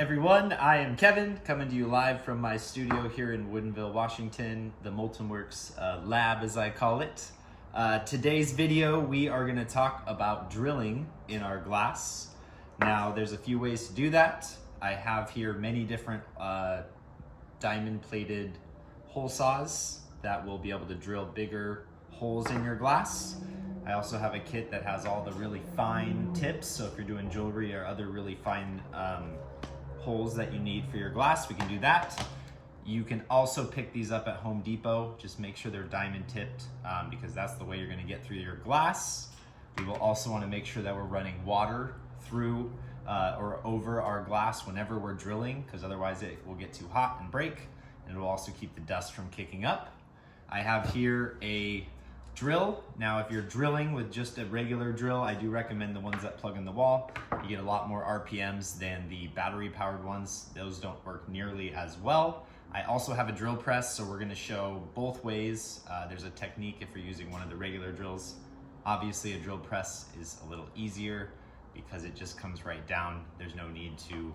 everyone, I am Kevin, coming to you live from my studio here in Woodinville, Washington, the Molten Works lab as I call it. Today's video we are going to talk about drilling in our glass. Now there's a few ways to do that. I have here many different diamond plated hole saws that will be able to drill bigger holes in your glass. I also have a kit that has all the really fine tips, so if you're doing jewelry or other really fine holes that you need for your glass, we can do that. You can also pick these up at Home Depot. Just make sure they're diamond tipped because that's the way you're gonna get through your glass. We will also wanna make sure that we're running water through or over our glass whenever we're drilling, because otherwise it will get too hot and break, and it will also keep the dust from kicking up. I have here a drill. Now, if you're drilling with just a regular drill, I do recommend the ones that plug in the wall. You get a lot more RPMs than the battery powered ones. Those don't work nearly as well. I also have a drill press, so we're gonna show both ways. There's a technique if you're using one of the regular drills. Obviously, a drill press is a little easier because it just comes right down. There's no need to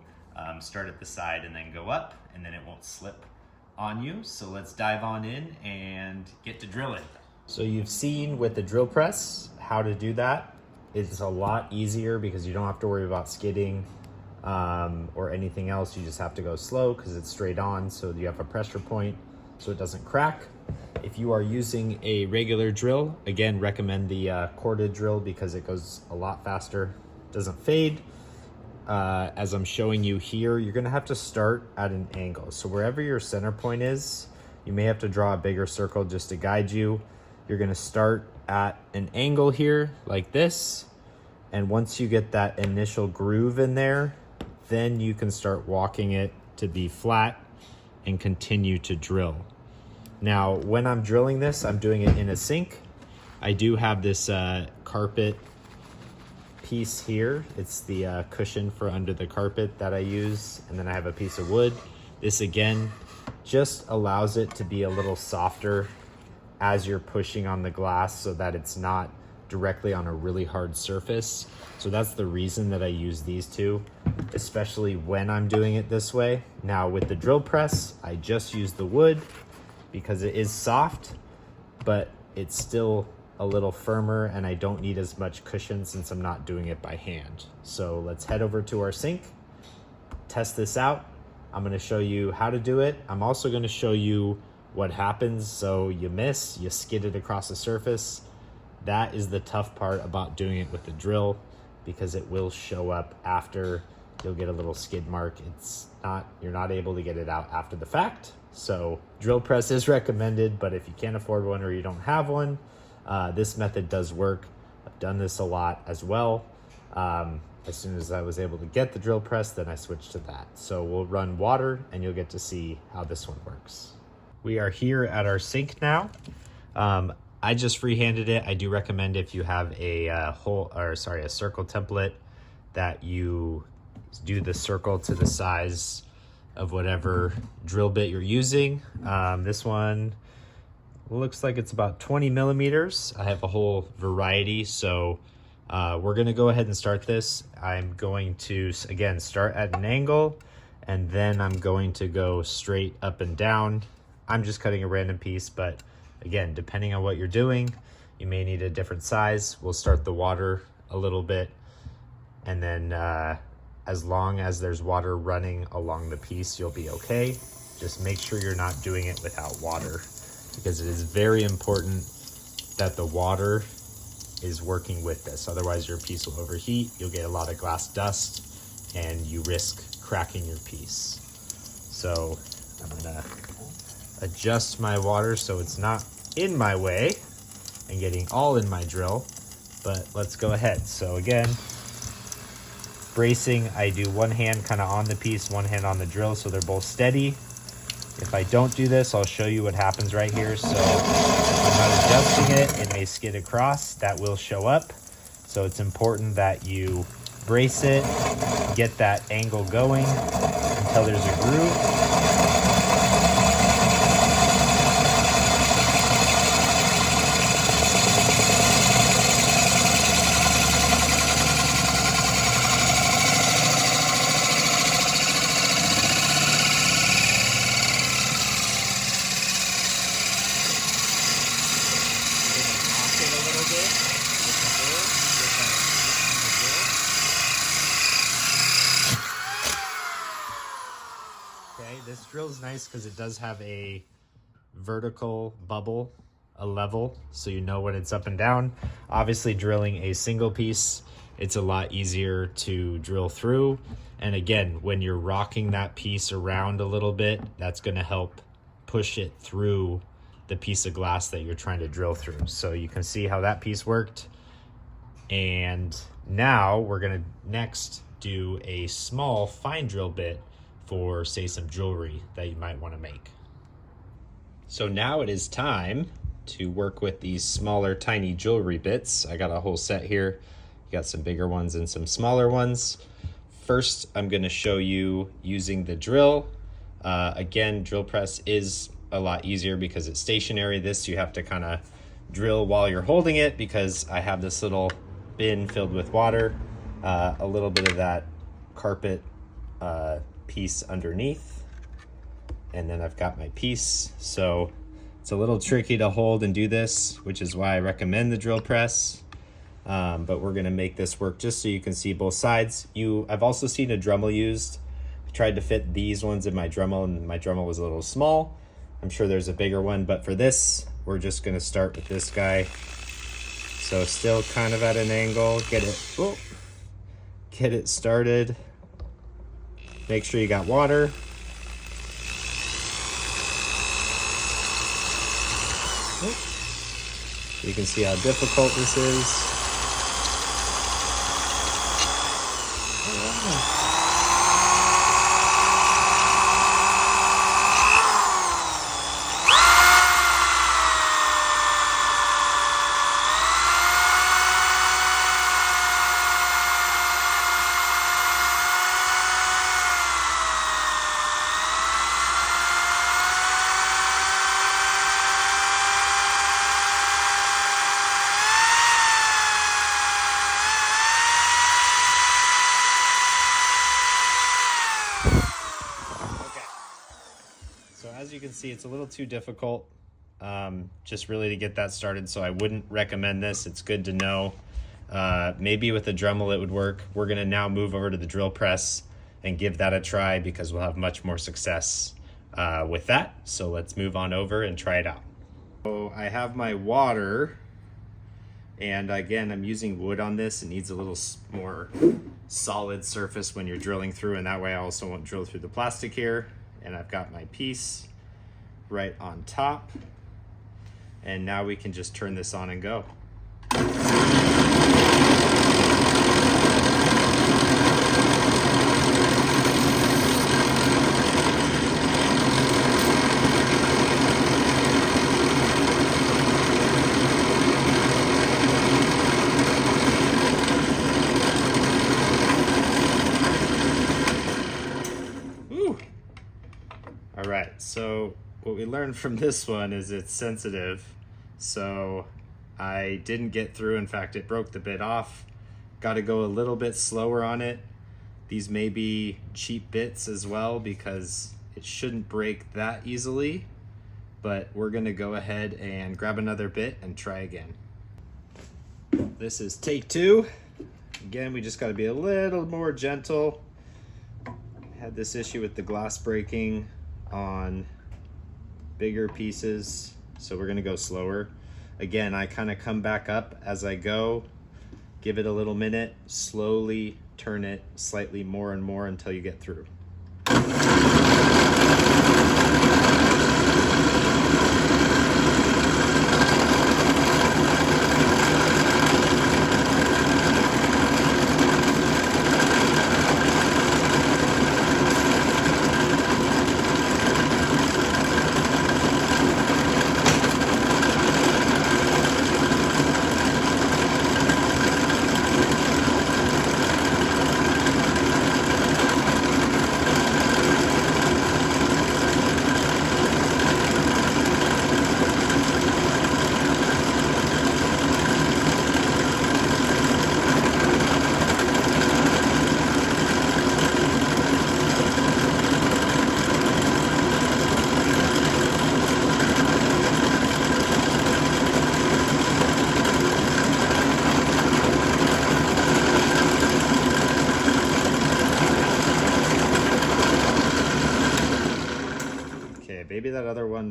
start at the side and then go up, and then it won't slip on you. So let's dive on in and get to drilling. So you've seen with the drill press how to do that. It's a lot easier because you don't have to worry about skidding or anything else. You just have to go slow because it's straight on, so you have a pressure point so it doesn't crack. If you are using a regular drill, again, recommend the corded drill because it goes a lot faster, doesn't fade. As I'm showing you here, you're gonna have to start at an angle. So wherever your center point is, you may have to draw a bigger circle just to guide you. You're gonna start at an angle here like this. And once you get that initial groove in there, then you can start walking it to be flat and continue to drill. Now, when I'm drilling this, I'm doing it in a sink. I do have this carpet piece here. It's the cushion for under the carpet that I use. And then I have a piece of wood. This again, just allows it to be a little softer as you're pushing on the glass so that it's not directly on a really hard surface. So that's the reason that I use these two, especially when I'm doing it this way. Now with the drill press, I just use the wood because it is soft, but it's still a little firmer and I don't need as much cushion since I'm not doing it by hand. So let's head over to our sink, test this out. I'm gonna show you how to do it. I'm also gonna show you what happens. So you miss, you skid it across the surface. That is the tough part about doing it with the drill because it will show up after. You'll get a little skid mark. You're not able to get it out after the fact. So drill press is recommended, but if you can't afford one or you don't have one, this method does work. I've done this a lot as well. As soon as I was able to get the drill press, then I switched to that. So we'll run water and you'll get to see how this one works. We are here at our sink now. I just freehanded it. I do recommend if you have a circle template that you do the circle to the size of whatever drill bit you're using. This one looks like it's about 20 millimeters. I have a whole variety, so we're gonna go ahead and start this. I'm going to, again, start at an angle, and then I'm going to go straight up and down. I'm just cutting a random piece, but again, depending on what you're doing, you may need a different size. We'll start the water a little bit, and then as long as there's water running along the piece, you'll be okay. Just make sure you're not doing it without water because it is very important that the water is working with this. Otherwise, your piece will overheat. You'll get a lot of glass dust and you risk cracking your piece. So I'm gonna adjust my water so it's not in my way and getting all in my drill, but let's go ahead. So again, bracing, I do one hand kind of on the piece, one hand on the drill so they're both steady. If I don't do this, I'll show you what happens right here. So if I'm not adjusting it, it may skid across. That will show up. So it's important that you brace it, get that angle going until there's a groove. drill is nice because it does have a vertical bubble, a level, so you know when it's up and down. Obviously, drilling a single piece, it's a lot easier to drill through. And again, when you're rocking that piece around a little bit, that's going to help push it through the piece of glass that you're trying to drill through. So you can see how that piece worked. And now we're going to next do a small fine drill bit for, say, some jewelry that you might want to make. So now it is time to work with these smaller, tiny jewelry bits. I got a whole set here. You got some bigger ones and some smaller ones. First, I'm going to show you using the drill. Again, drill press is a lot easier because it's stationary. This you have to kind of drill while you're holding it, because I have this little bin filled with water, a little bit of that carpet piece underneath, and then I've got my piece. So it's a little tricky to hold and do this, which is why I recommend the drill press. But we're gonna make this work just so you can see both sides. I've also seen a Dremel used. I tried to fit these ones in my Dremel, and my Dremel was a little small. I'm sure there's a bigger one, but for this, we're just gonna start with this guy. So still kind of at an angle, get it started. Make sure you got water. You can see how difficult this is. So as you can see, it's a little too difficult just really to get that started, so I wouldn't recommend this. It's good to know. Maybe with a Dremel it would work. We're gonna now move over to the drill press and give that a try, because we'll have much more success with that. So let's move on over and try it out. So I have my water, and again, I'm using wood on this. It needs a little more solid surface when you're drilling through, and that way I also won't drill through the plastic here. And I've got my piece right on top. And now we can just turn this on and go. All right, so what we learned from this one is it's sensitive. So I didn't get through. In fact, it broke the bit off. Got to go a little bit slower on it. These may be cheap bits as well, because it shouldn't break that easily. But we're gonna go ahead and grab another bit and try again. This is take two. Again, we just gotta be a little more gentle. Had this issue with the glass breaking on bigger pieces, so we're gonna go slower. Again, I kind of come back up as I go, give it a little minute, slowly turn it slightly more and more until you get through.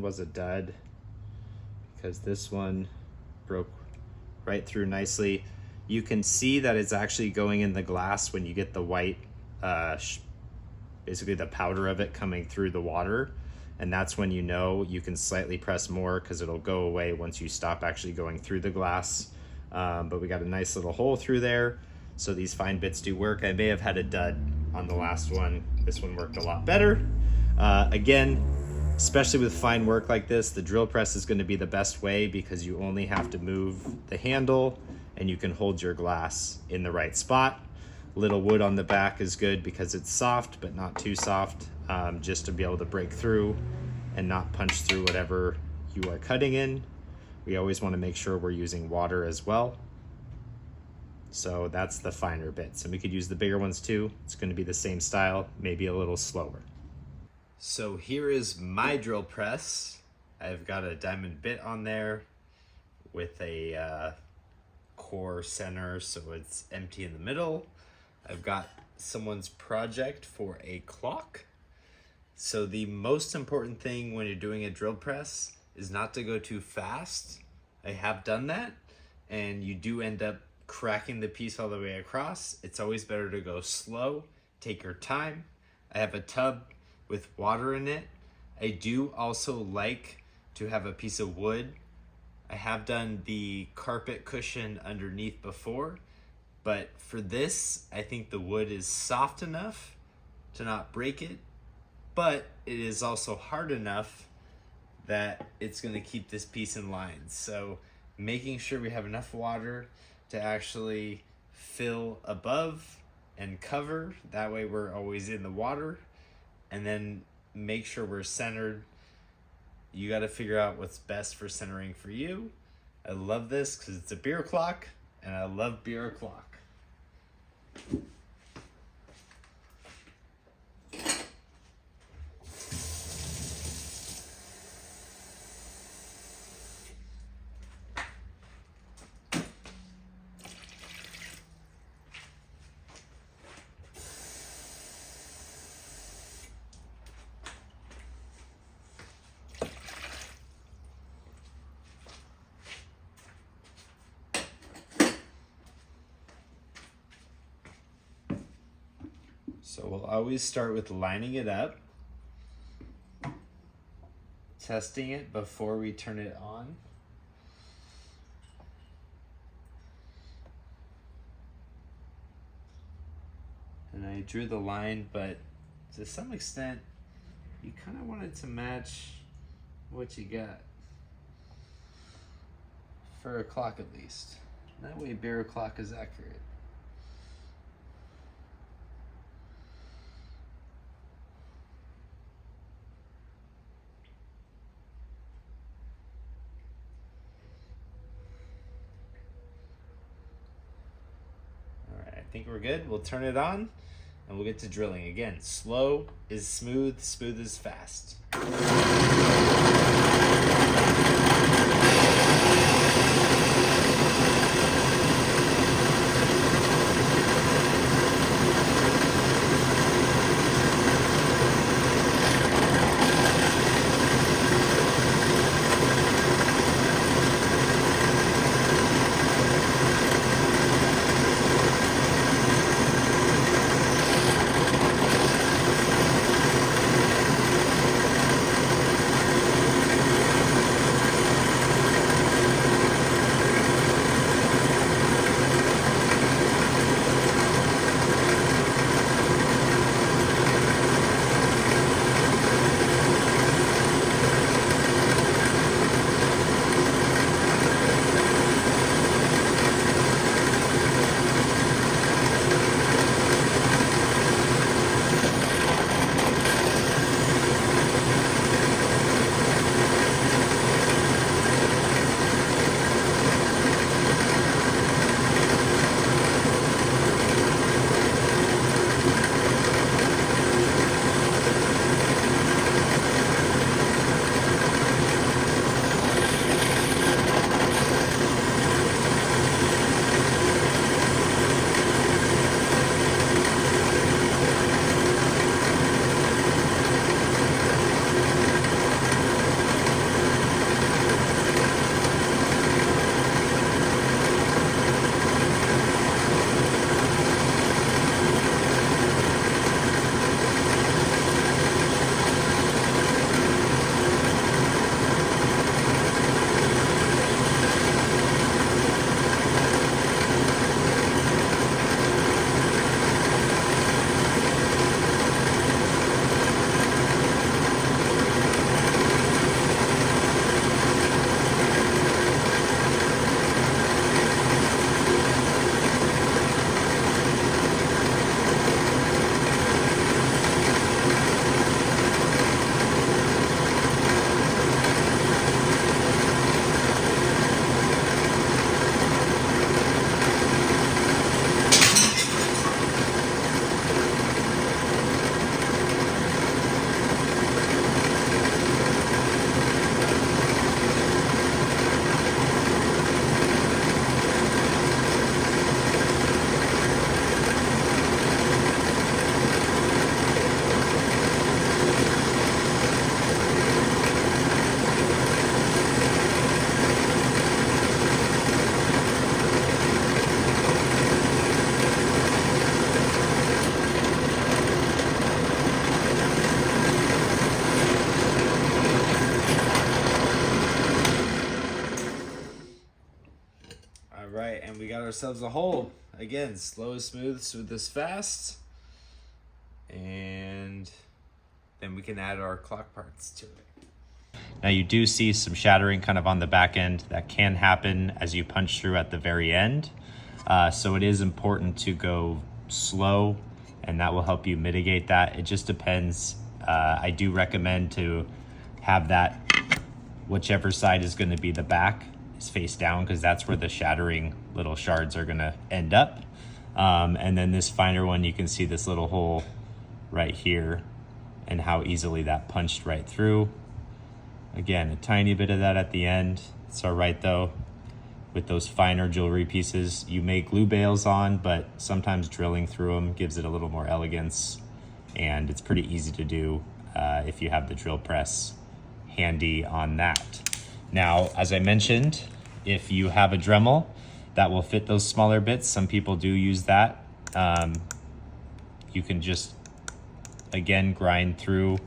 was a dud because this one broke right through nicely. You can see that it's actually going in the glass when you get the white, basically the powder of it coming through the water. And that's when you know you can slightly press more because it'll go away once you stop actually going through the glass. But we got a nice little hole through there. So these fine bits do work. I may have had a dud on the last one. This one worked a lot better. Again, especially with fine work like this, the drill press is going to be the best way because you only have to move the handle and you can hold your glass in the right spot. Little wood on the back is good because it's soft, but not too soft, just to be able to break through and not punch through whatever you are cutting in. We always want to make sure we're using water as well. So that's the finer bits, and we could use the bigger ones too. It's going to be the same style, maybe a little slower. So here is my drill press. I've got a diamond bit on there with a core center, so it's empty in the middle. I've got someone's project for a clock. So the most important thing when you're doing a drill press is not to go too fast. I have done that, and you do end up cracking the piece all the way across. It's always better to go slow, take your time. I have a tub with water in it. I do also like to have a piece of wood. I have done the carpet cushion underneath before, but for this, I think the wood is soft enough to not break it, but it is also hard enough that it's gonna keep this piece in line. So making sure we have enough water to actually fill above and cover, that way we're always in the water, and then make sure we're centered. You got to figure out what's best for centering for you. I love this because it's a beer clock, and I love beer clock. So we'll always start with lining it up, testing it before we turn it on. And I drew the line, but to some extent, you kind of want it to match what you got for a clock at least. That way beer clock is accurate. I think we're good. We'll turn it on and we'll get to drilling. Again, slow is smooth, smooth is fast. All right, and we got ourselves a hole. Again, slow is smooth, smooth is fast. And then we can add our clock parts to it. Now you do see some shattering kind of on the back end. That can happen as you punch through at the very end. So it is important to go slow, and that will help you mitigate that. It just depends. I do recommend to have that, whichever side is going to be the back, is face down, because that's where the shattering little shards are going to end up. And then this finer one, you can see this little hole right here and how easily that punched right through. Again, a tiny bit of that at the end. It's all right though. With those finer jewelry pieces, you may glue bales on, but sometimes drilling through them gives it a little more elegance, and it's pretty easy to do if you have the drill press handy on that. Now, as I mentioned, if you have a Dremel that will fit those smaller bits, some people do use that. You can just, again, grind through,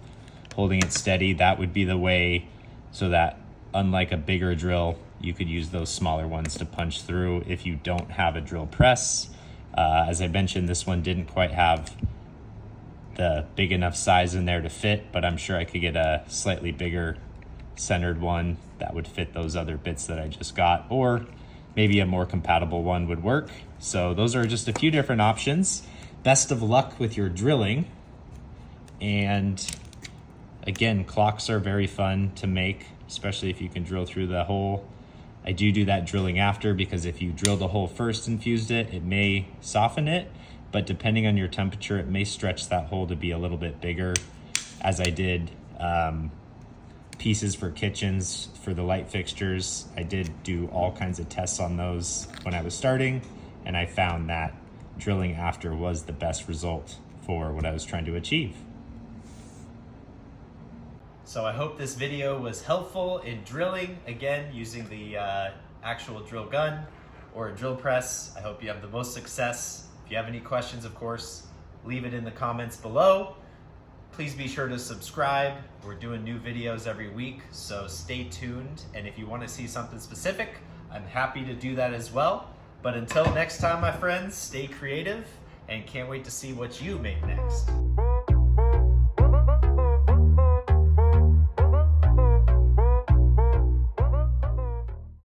holding it steady. That would be the way, so that unlike a bigger drill, you could use those smaller ones to punch through if you don't have a drill press. As I mentioned, this one didn't quite have the big enough size in there to fit, but I'm sure I could get a slightly bigger centered one that would fit those other bits that I just got, or maybe a more compatible one would work. So those are just a few different options. Best of luck with your drilling. And again, clocks are very fun to make, especially if you can drill through the hole. I do that drilling after, because if you drill the hole first and fused it, it may soften it, but depending on your temperature, it may stretch that hole to be a little bit bigger. As I did pieces for kitchens, for the light fixtures, I did do all kinds of tests on those when I was starting, and I found that drilling after was the best result for what I was trying to achieve. So I hope this video was helpful in drilling, again, using the actual drill gun or a drill press. I hope you have the most success. If you have any questions, of course, leave it in the comments below. Please be sure to subscribe. We're doing new videos every week, so stay tuned. And if you want to see something specific, I'm happy to do that as well. But until next time, my friends, stay creative, and can't wait to see what you make next.